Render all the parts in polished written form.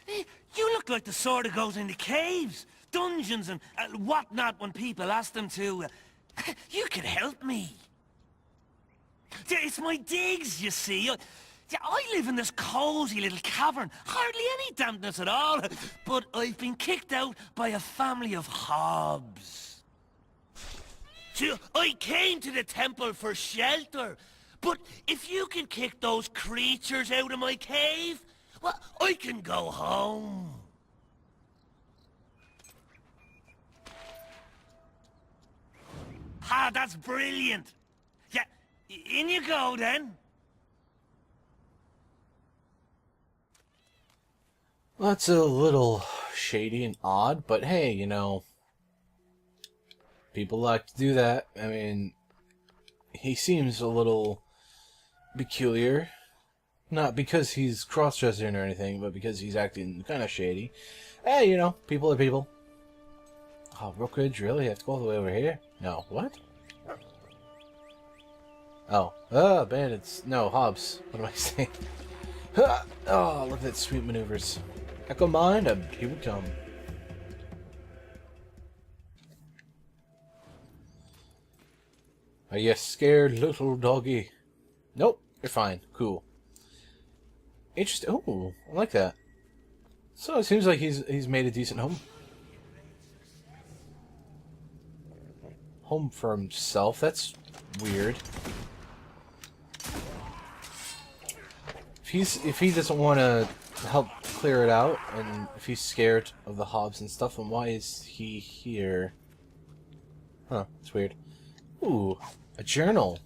Hey, you look like the sort of goes into caves, dungeons and whatnot when people ask them to. You could help me. Yeah, it's my digs, you see. I live in this cozy little cavern, hardly any dampness at all. But I've been kicked out by a family of Hobbes. So I came to the temple for shelter. But if you can kick those creatures out of my cave, well, I can go home. Ah, that's brilliant. Yeah, in you go then. That's a little shady and odd, but hey, you know, people like to do that. I mean, he seems a little peculiar. Not because he's cross-dressing or anything, but because he's acting kind of shady. Hey, you know, people are people. Oh, Brookridge, really? You have to go all the way over here? No, what? Oh, bandits. No, Hobbes. What am I saying? Oh, look at that sweet maneuvers. Echo mind, and here we come. Are you scared, little doggy? Nope, you're fine. Cool. Interesting. Oh, I like that. So it seems like he's made a decent home. Home for himself. That's weird. If he doesn't want to help clear it out, and if he's scared of the Hobbes and stuff, then why is he here? Huh, it's weird. Ooh, a journal.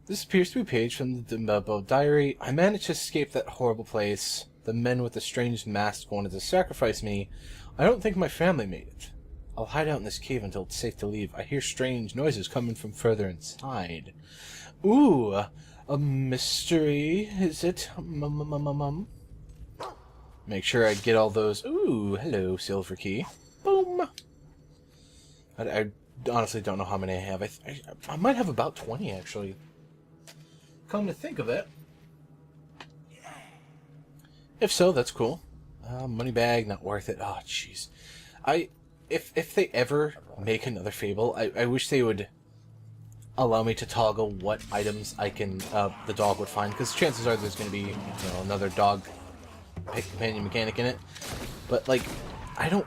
This appears to be a page from the Dumbo diary. I managed to escape that horrible place. The men with the strange masks wanted to sacrifice me. I don't think my family made it. I'll hide out in this cave until it's safe to leave. I hear strange noises coming from further inside. Ooh, a mystery, is it? Make sure I get all those. Ooh, hello, silver key. Boom. I honestly don't know how many I have. I might have about 20, actually. Come to think of it. If so, that's cool. Money bag, not worth it. Oh, jeez. If they ever make another Fable, I wish they would allow me to toggle what items I can, the dog would find, because chances are there's going to be, you know, another dog companion mechanic in it. But, like, I don't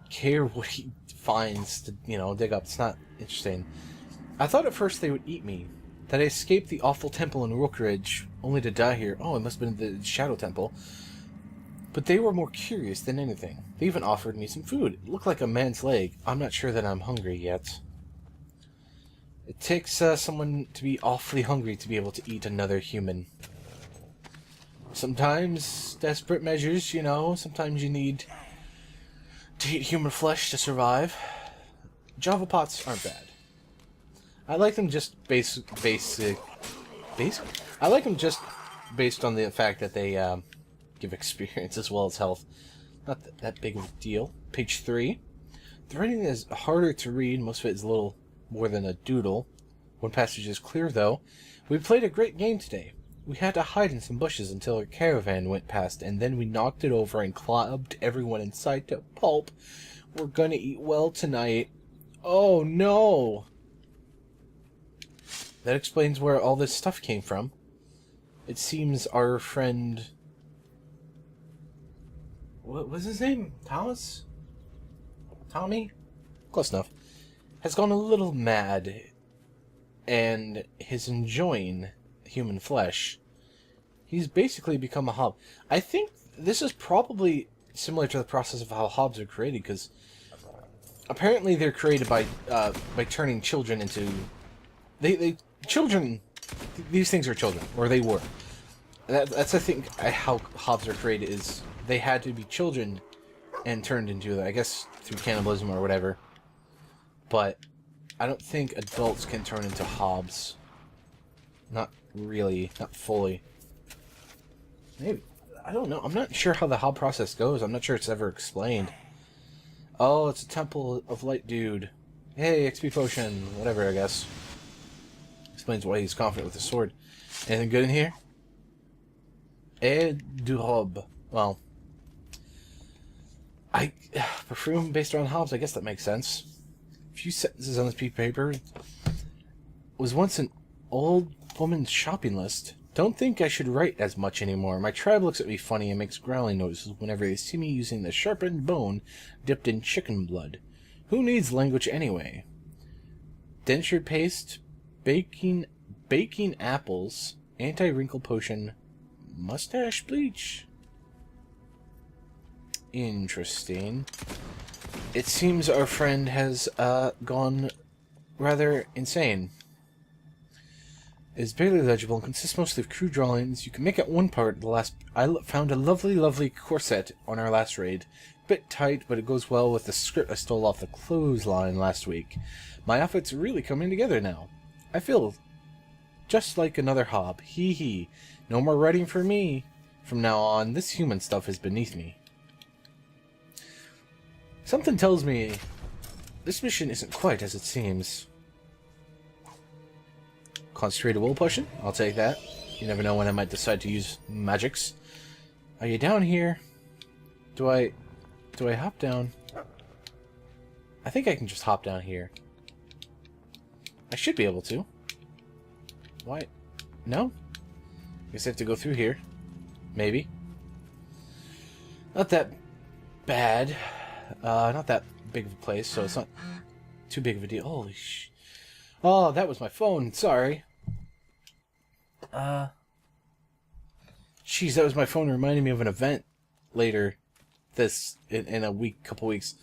care what he finds to, you know, dig up. It's not interesting. I thought at first they would eat me. That I escaped the awful temple in Rookridge, only to die here. Oh, it must have been the Shadow Temple. But they were more curious than anything. They even offered me some food. It looked like a man's leg. I'm not sure that I'm hungry yet. It takes someone to be awfully hungry to be able to eat another human. Sometimes, desperate measures, you know, sometimes you need to eat human flesh to survive. Java pots aren't bad. I like them just basic. I like them just based on the fact that they give experience as well as health. Not that big of a deal. Page 3. The writing is harder to read. Most of it is a little more than a doodle. One passage is clear, though. We played a great game today. We had to hide in some bushes until a caravan went past, and then we knocked it over and clubbed everyone inside to pulp. We're gonna eat well tonight. Oh, no! That explains where all this stuff came from. It seems our friend... What was his name? Thomas? Tommy? Close enough. Has gone a little mad, and is enjoying human flesh. He's basically become a Hobb. I think this is probably similar to the process of how Hobbs are created, because apparently they're created by turning children into... Children... These things are children, or they were. That's I think, how Hobbs are created, is they had to be children and turned into, I guess, through cannibalism or whatever. But I don't think adults can turn into Hobbs. Not really. Not fully. Maybe. I don't know. I'm not sure how the Hobb process goes. I'm not sure it's ever explained. Oh, it's a Temple of Light dude. Hey, XP potion. Whatever, I guess. Explains why he's confident with his sword. Anything good in here? Et du Hobbe. Well, perfume based around Hobbes, I guess that makes sense. A few sentences on this piece of paper. Was once an old woman's shopping list. Don't think I should write as much anymore. My tribe looks at me funny and makes growling noises whenever they see me using the sharpened bone dipped in chicken blood. Who needs language anyway? Denture paste, baking apples, anti-wrinkle potion, mustache bleach. Interesting. It seems our friend has gone rather insane. It's barely legible and consists mostly of crude drawings. You can make out one part. I found a lovely corset on our last raid. Bit tight, but it goes well with the script I stole off the clothesline last week. My outfit's really coming together now. I feel just like another Hobbe. Hee hee. No more writing for me. From now on, this human stuff is beneath me. Something tells me this mission isn't quite as it seems. Concentrated will potion? I'll take that. You never know when I might decide to use magics. Are you down here? Do I hop down? I think I can just hop down here. I should be able to. Why? No? Guess I have to go through here. Maybe. Not that bad. Not that big of a place, so it's not too big of a deal. Holy sh... Oh, that was my phone. Sorry. Jeez, that was my phone reminding me of an event later in a couple weeks.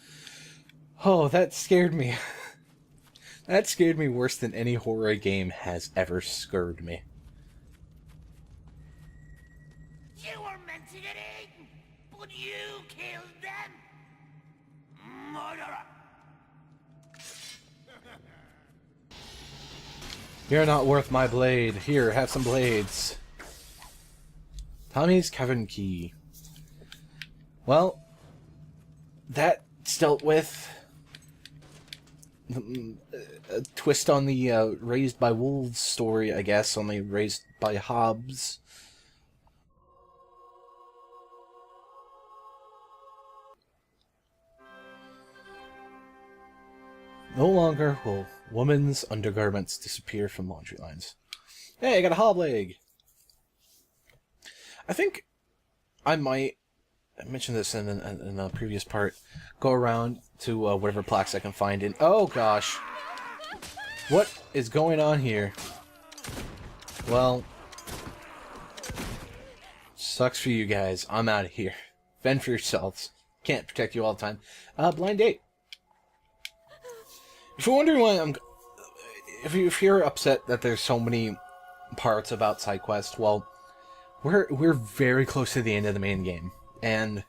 Oh, that scared me. That scared me worse than any horror game has ever scared me. You were meant to get eaten, but you killed them. Murderer. You're not worth my blade. Here, have some blades. Tommy's Cavern Key. Well, that's dealt with. A twist on the Raised by Wolves story, I guess, only raised by Hobbes. No longer will woman's undergarments disappear from laundry lines. Hey, I got a hob leg! I think I might, I mentioned this in a previous part, go around to whatever plaques I can find in... Oh gosh! What is going on here? Well, sucks for you guys. I'm out of here. Fend for yourselves. Can't protect you all the time. Blind date. If you're wondering why if you're upset that there's so many parts about side quest, well, we're very close to the end of the main game, and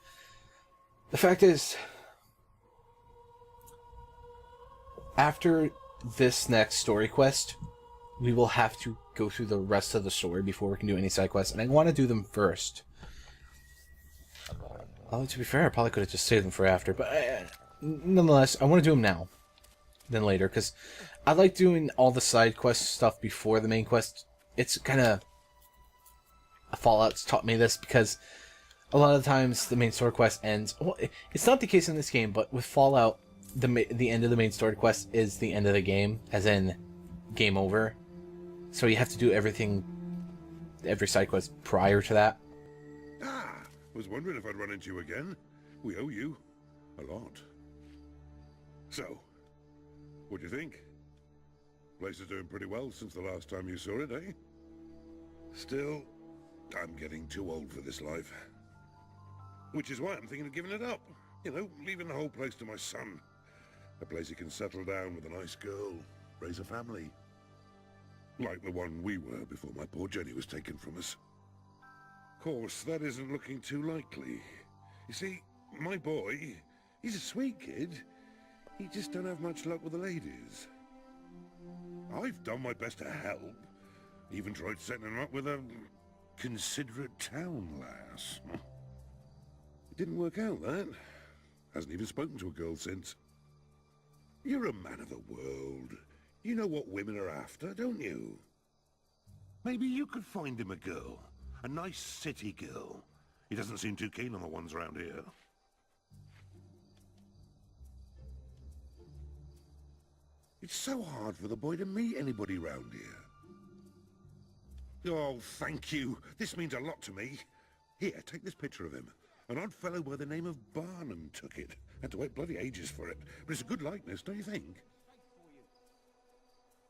the fact is, after this next story quest, we will have to go through the rest of the story before we can do any side quests, and I want to do them first. Although, to be fair, I probably could have just saved them for after, but nonetheless, I want to do them now than later, because I like doing all the side quest stuff before the main quest. It's kind of... Fallout's taught me this, because a lot of times the main story quest ends... Well, it's not the case in this game, but with Fallout, the end of the main story quest is the end of the game, as in game over. So you have to do every side quest prior to that. Ah, was wondering if I'd run into you again. We owe you a lot. So, what do you think? Place is doing pretty well since the last time you saw it, eh? Still, I'm getting too old for this life. Which is why I'm thinking of giving it up. You know, leaving the whole place to my son. A place he can settle down with a nice girl, raise a family. Like the one we were before my poor Jenny was taken from us. Of course, that isn't looking too likely. You see, my boy, he's a sweet kid. He just don't have much luck with the ladies. I've done my best to help. Even tried setting him up with a considerate town lass. It didn't work out, that. Hasn't even spoken to a girl since. You're a man of the world. You know what women are after, don't you? Maybe you could find him a girl. A nice city girl. He doesn't seem too keen on the ones around here. It's so hard for the boy to meet anybody round here. Oh, thank you. This means a lot to me. Here, take this picture of him. An odd fellow by the name of Barnum took it. Had to wait bloody ages for it. But it's a good likeness, don't you think?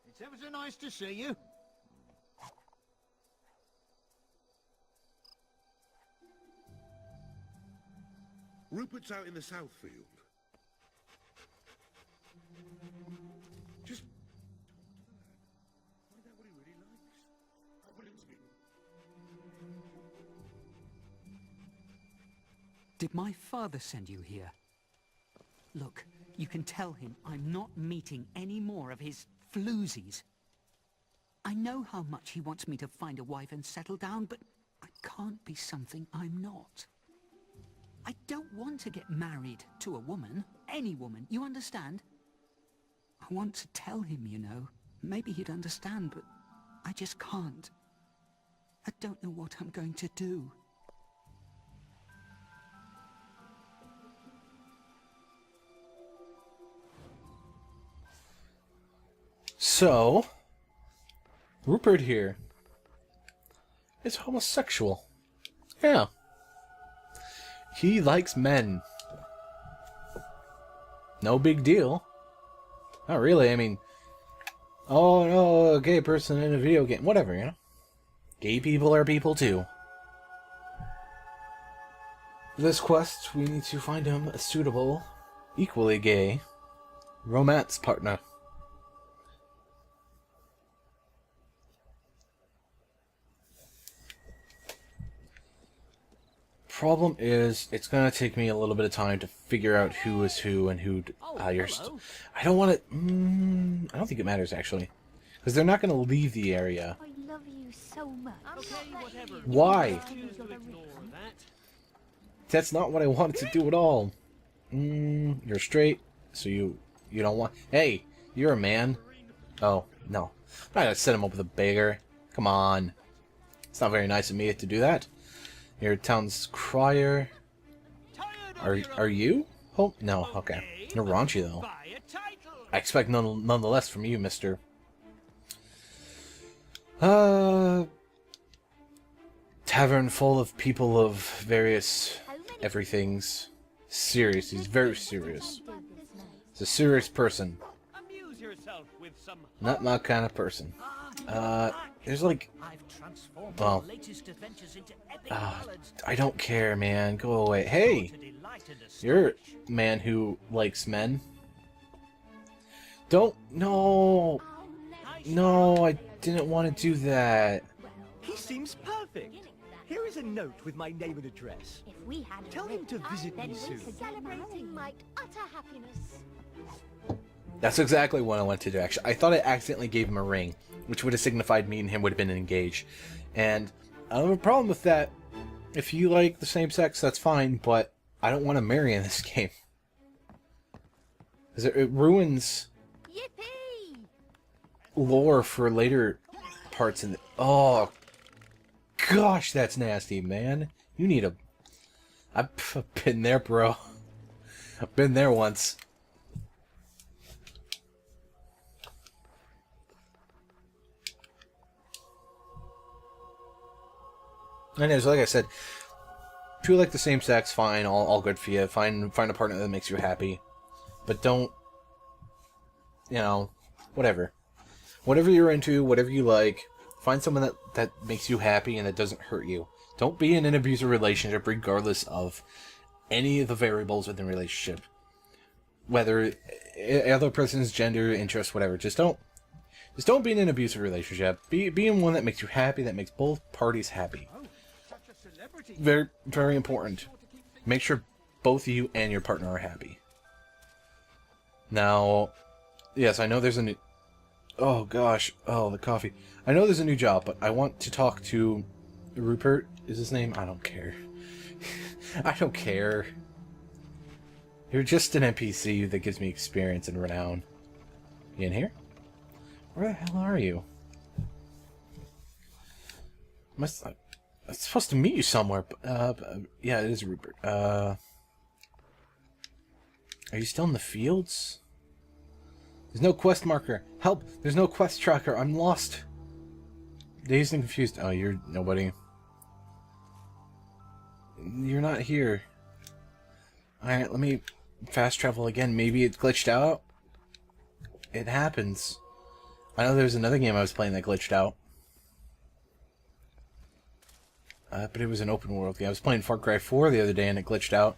It's ever so nice to see you. Rupert's out in the south field. Just find out what he really likes. Did my father send you here? Look, you can tell him I'm not meeting any more of his floozies. I know how much he wants me to find a wife and settle down, but I can't be something I'm not. I don't want to get married to a woman, any woman, you understand? I want to tell him, you know. Maybe he'd understand, but I just can't. I don't know what I'm going to do. So, Rupert here is homosexual. Yeah. He likes men. No big deal. Not really, I mean... Oh no, a gay person in a video game. Whatever, you know? Gay people are people too. For this quest, we need to find him a suitable, equally gay, romance partner. Problem is, it's gonna take me a little bit of time to figure out who is who and who hires. I don't want to. I don't think it matters actually, because they're not gonna leave the area. I love you so much. Why? That's not what I wanted to do at all. You're straight, so you don't want. Hey, you're a man. Oh no, I'm not gonna set him up with a beggar. Come on, it's not very nice of me to do that. Your town's crier. Are you? Oh no. Okay. You're raunchy though. I expect nonetheless from you, Mister. Tavern full of people of various everythings. Serious. He's very serious. He's a serious person. Not my kind of person. There's like... Well... I don't care, man. Go away. Hey! You're a man who likes men. Don't... No! No, I didn't want to do that. He seems perfect. Here is a note with my name and address. If we had Tell him to visit me soon. celebrating my utter happiness. That's exactly what I wanted to do, actually. I thought I accidentally gave him a ring, which would have signified me and him would have been engaged. And I don't have a problem with that. If you like the same sex, that's fine, but I don't want to marry in this game. Because it ruins Yippee! lore for later parts in the... Oh, gosh, that's nasty, man. You need a... I've been there, bro. I've been there once. Anyways, like I said, if you like the same sex, fine, all good for you. Find a partner that makes you happy. But don't, you know, whatever. Whatever you're into, whatever you like, find someone that makes you happy and that doesn't hurt you. Don't be in an abusive relationship regardless of any of the variables within the relationship. Whether other person's gender, interest, whatever. Just don't be in an abusive relationship. Be in one that makes you happy, that makes both parties happy. Very, very important. Make sure both of you and your partner are happy. Now, yes, I know there's a new... Oh, gosh. Oh, the coffee. I know there's a new job, but I want to talk to... Rupert is his name? I don't care. I don't care. You're just an NPC that gives me experience and renown. You in here? Where the hell are you? I'm supposed to meet you somewhere. Yeah, it is Rupert. Are you still in the fields? There's no quest marker. Help! There's no quest tracker. I'm lost. Dazed and confused. Oh, you're nobody. You're not here. Alright, let me fast travel again. Maybe it glitched out? It happens. I know there was another game I was playing that glitched out. But it was an open world game. I was playing Far Cry 4 the other day and it glitched out.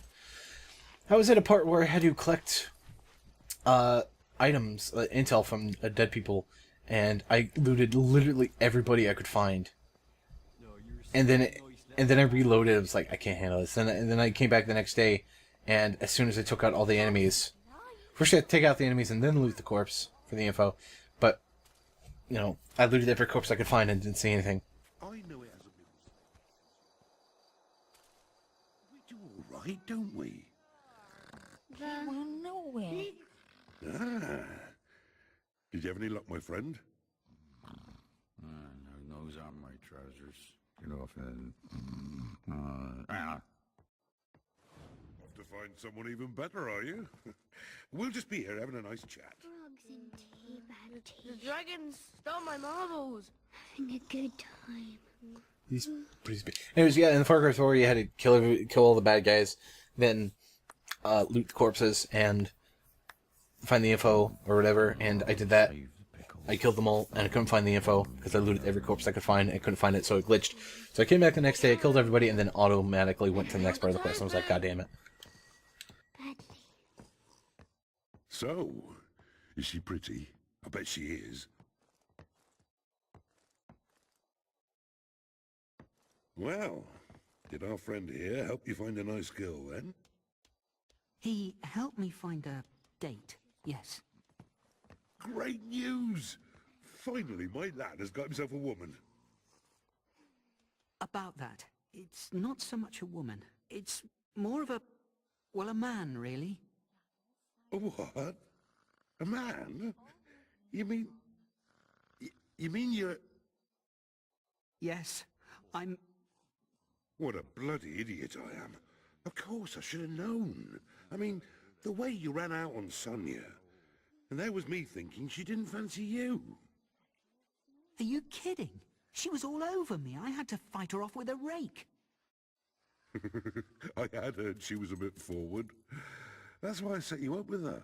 I was at a part where I had to collect items, intel from dead people, and I looted literally everybody I could find. And then I reloaded. I was like, I can't handle this. And then I came back the next day, and as soon as I took out all the enemies, first I had to take out the enemies and then loot the corpse for the info. But you know, I looted every corpse I could find and didn't see anything. I know it hasn't been. We do all right, don't we? Well, nowhere. Ah. Did you have any luck, my friend? No nose on my trousers. Get off and... Off to find someone even better, are you? We'll just be here having a nice chat. Drugs and tea, bad tea. The dragons stole my marbles. Having a good time. He's pretty big. Anyways, yeah, in the Far Cry 4, you had to kill all the bad guys, then loot the corpses and find the info or whatever. And I did that. I killed them all, and I couldn't find the info because I looted every corpse I could find. And I couldn't find it, so it glitched. So I came back the next day, I killed everybody, and then automatically went to the next part of the quest. I was like, God damn it! Badly. So, is she pretty? I bet she is. Well, did our friend here help you find a nice girl then? He helped me find a date, yes. Great news! Finally, my lad has got himself a woman. About that, it's not so much a woman. It's more of a, well, a man, really. A what? A man? You mean... You mean you're... Yes, I'm... What a bloody idiot I am. Of course, I should have known. I mean, the way you ran out on Sonia. And there was me thinking she didn't fancy you. Are you kidding? She was all over me. I had to fight her off with a rake. I had heard she was a bit forward. That's why I set you up with her.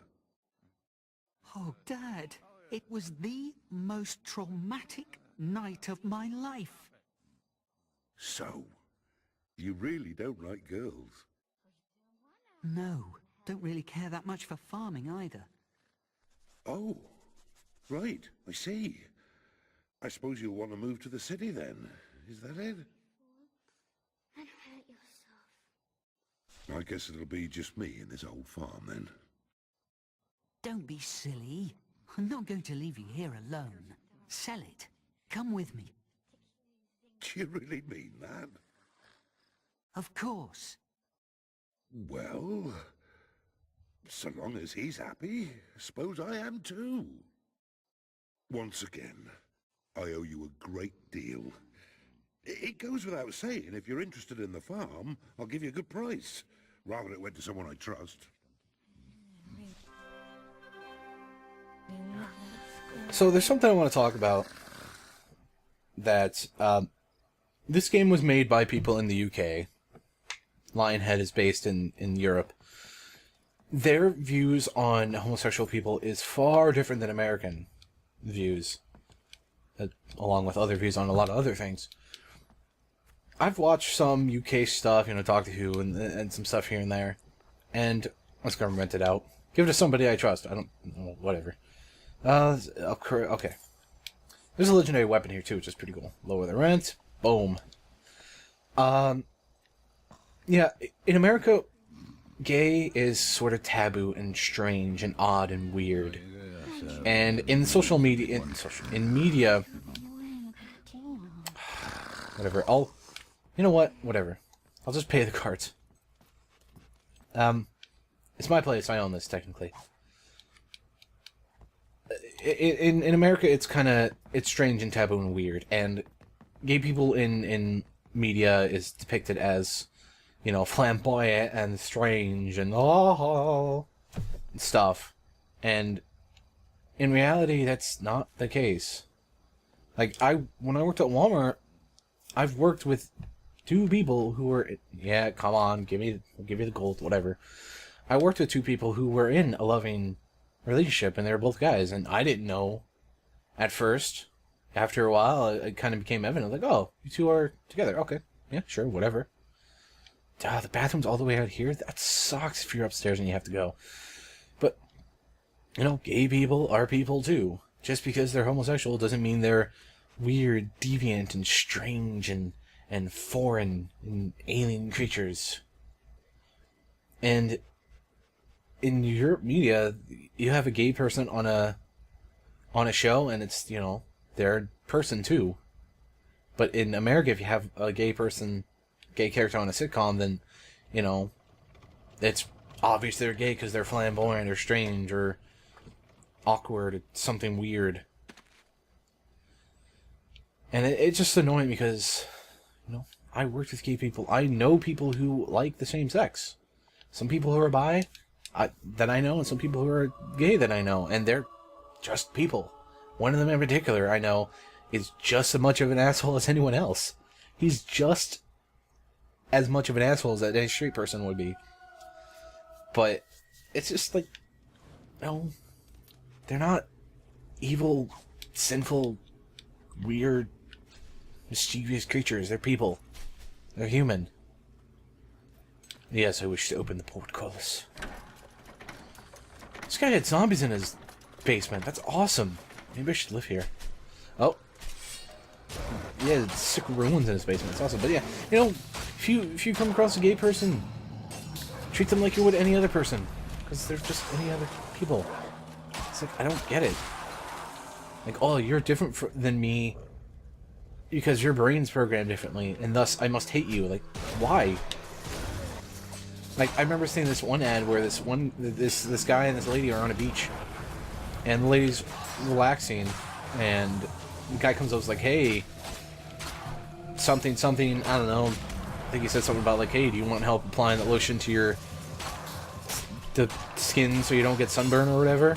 Oh, Dad, it was the most traumatic night of my life. So, you really don't like girls? No, don't really care that much for farming either. Oh, right, I see. I suppose you'll want to move to the city then. Is that it? And hurt yourself. I guess it'll be just me in this old farm then. Don't be silly. I'm not going to leave you here alone. Sell it. Come with me. Do you really mean that? Of course. Well, so long as he's happy, suppose I am too. Once again, I owe you a great deal. It goes without saying, if you're interested in the farm, I'll give you a good price. Rather it went to someone I trust. So there's something I want to talk about. That this game was made by people in the UK. Lionhead is based in Europe. Their views on homosexual people is far different than American views, along with other views on a lot of other things. I've watched some UK stuff, Doctor Who and some stuff here and there, and I'm just gonna rent it out. Give it to somebody I trust. I don't know, whatever. Okay. There's a legendary weapon here too, which is pretty cool. Lower the rent. Boom. Yeah, in America, gay is sort of taboo and strange and odd and weird. And in social media, in media, whatever. You know what? Whatever. I'll just pay the cards. It's my place. I own this technically. In America, it's strange and taboo and weird. And gay people in media is depicted as, you know, flamboyant and strange and stuff. And in reality, that's not the case. Like, when I worked at Walmart, I've worked with two people who were, yeah, come on, give me the gold, whatever. I worked with two people who were in a loving relationship, and they were both guys, and I didn't know at first. After a while, it kind of became evident, like, oh, you two are together, okay, yeah, sure, whatever. The bathroom's all the way out here? That sucks if you're upstairs and you have to go. But, you know, gay people are people too. Just because they're homosexual doesn't mean they're weird, deviant, and strange, and foreign, and alien creatures. And in Europe media, you have a gay person on a show, and it's, you know, they're a person too. But in America, if you have a gay character on a sitcom, then, you know, it's obvious they're gay because they're flamboyant or strange or awkward or something weird. And it's just annoying because, you know, I worked with gay people. I know people who like the same sex. Some people who are bi that I know, and some people who are gay that I know, and they're just people. One of them in particular I know is just as much of an asshole as anyone else. He's just as much of an asshole as any straight person would be. But it's just like, no, they're not evil, sinful, weird, mischievous creatures. They're people. They're human. Yes, I wish to open the portcullis. This guy had zombies in his basement. That's awesome. Maybe I should live here. Oh. Yeah, sick ruins in his basement. It's awesome. But yeah, you know, if you come across a gay person, treat them like you would any other person. Because they're just any other people. It's like, I don't get it. Like, oh, you're different than me because your brain's programmed differently, and thus I must hate you. Like, why? Like, I remember seeing this one ad where this guy and this lady are on a beach, and the lady's relaxing, and the guy comes up and is like, hey, something, I don't know, I think he said something about like, hey, do you want help applying the lotion to the skin so you don't get sunburn or whatever?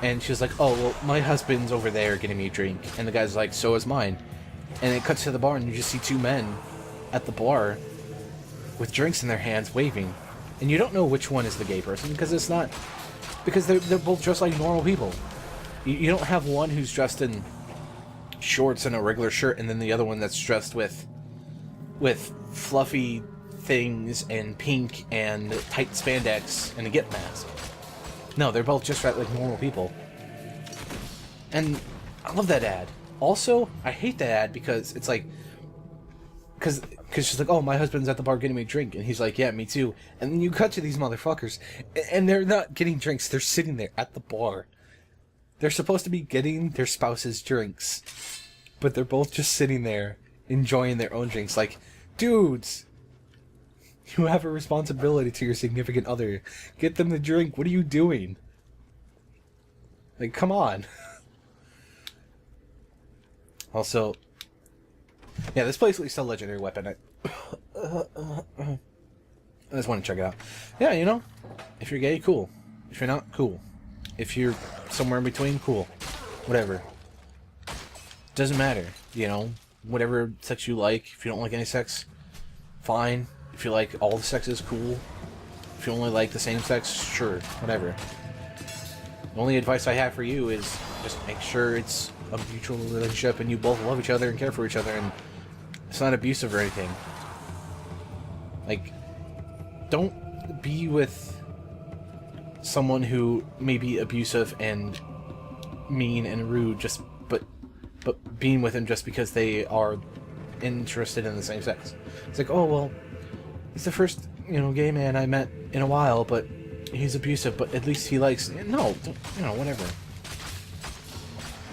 And she was like, oh, well, my husband's over there getting me a drink. And the guy's like, so is mine. And it cuts to the bar, and you just see two men at the bar with drinks in their hands, waving. And you don't know which one is the gay person, because it's not... Because they're both dressed like normal people. You don't have one who's dressed in shorts and a regular shirt, and then the other one that's dressed with fluffy things and pink and tight spandex and a Git mask. No, they're both just like normal people. And I love that ad. Also, I hate that ad because it's like... Because she's like, oh, my husband's at the bar getting me a drink. And he's like, yeah, me too. And then you cut to these motherfuckers. And they're not getting drinks. They're sitting there at the bar. They're supposed to be getting their spouse's drinks. But they're both just sitting there enjoying their own drinks. Like, dudes, you have a responsibility to your significant other. Get them the drink. What are you doing? Like, come on. Also, yeah, this place leads to a legendary weapon. I just want to check it out. Yeah, you know, if you're gay, cool. If you're not, cool. If you're somewhere in between, cool. Whatever. Doesn't matter, you know. Whatever sex you like. If you don't like any sex, fine. If you like all the sexes, cool. If you only like the same sex, sure, whatever. The only advice I have for you is just make sure it's a mutual relationship and you both love each other and care for each other and it's not abusive or anything. Like, don't be with someone who may be abusive and mean and rude but being with him just because they are interested in the same sex. It's like, oh, well, he's the first, you know, gay man I met in a while, but he's abusive, but at least he likes... No, you know, whatever.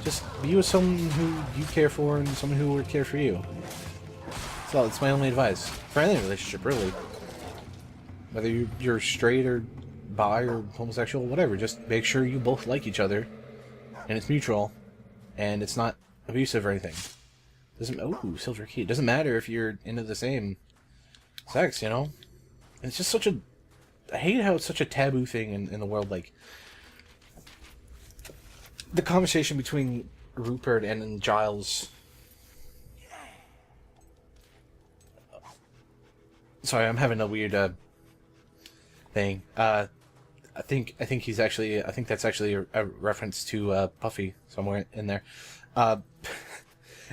Just be with someone who you care for and someone who would care for you. So that's my only advice. For any relationship, really. Whether you're straight or bi or homosexual, whatever, just make sure you both like each other, and it's mutual, and it's not abusive or anything. Doesn't silver key. It doesn't matter if you're into the same sex, you know. It's just such a. I hate how it's such a taboo thing in the world. Like the conversation between Rupert and Giles. Sorry, I'm having a weird thing. I think he's actually. I think that's actually a reference to Puffy somewhere in there.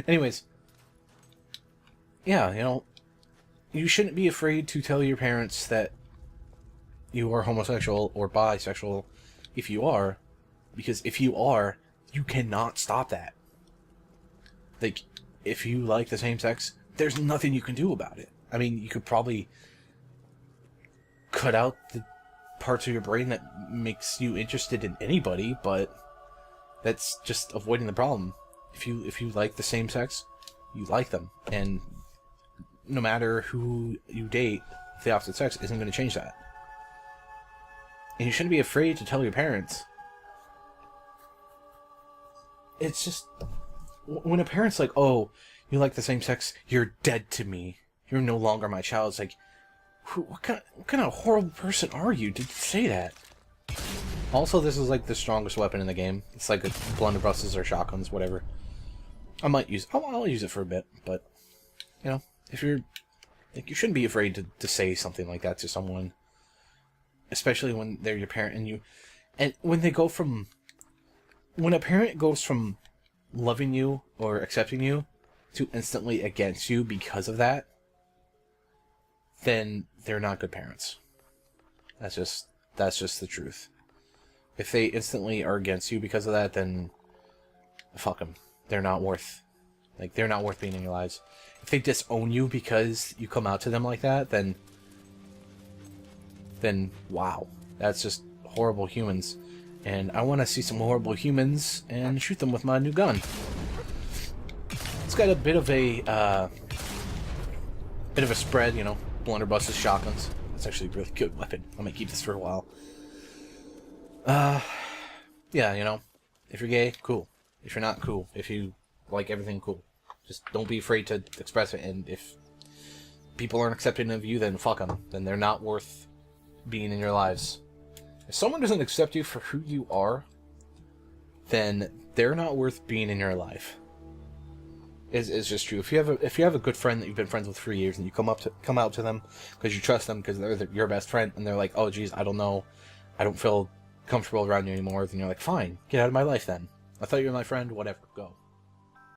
Anyways, yeah, you know, you shouldn't be afraid to tell your parents that you are homosexual or bisexual if you are, because if you are, you cannot stop that. Like, if you like the same sex, there's nothing you can do about it. I mean, you could probably cut out the parts of your brain that makes you interested in anybody, but that's just avoiding the problem. If you like the same sex, you like them, and no matter who you date, the opposite sex isn't going to change that. And you shouldn't be afraid to tell your parents. It's just when a parent's like, "Oh, you like the same sex, you're dead to me. You're no longer my child." It's like, what kind of horrible person are you to say that? Also, this is like the strongest weapon in the game. It's like a blunderbusses or shotguns, whatever. I'll use it for a bit, but you know, if you're like, you shouldn't be afraid to say something like that to someone, especially when they're your parent and when a parent goes from loving you or accepting you to instantly against you because of that, then they're not good parents. That's just the truth. If they instantly are against you because of that, then fuck them. They're not worth being in your lives. If they disown you because you come out to them like that, then wow, that's just horrible humans. And I want to see some horrible humans and shoot them with my new gun. It's got a bit of a spread, you know, blunderbusses, shotguns. It's actually a really good weapon. I might keep this for a while. Yeah, you know, if you're gay, cool. If you're not, cool. If you like everything, cool. Just don't be afraid to express it. And if people aren't accepting of you, then fuck them. Then they're not worth being in your lives. If someone doesn't accept you for who you are, then they're not worth being in your life. It's just true. If you have a good friend that you've been friends with for years, and you come out to them because you trust them because they're your best friend, and they're like, "Oh, geez, I don't know, I don't feel comfortable around you anymore," then you're like, "Fine, get out of my life then. I thought you were my friend. Whatever, go."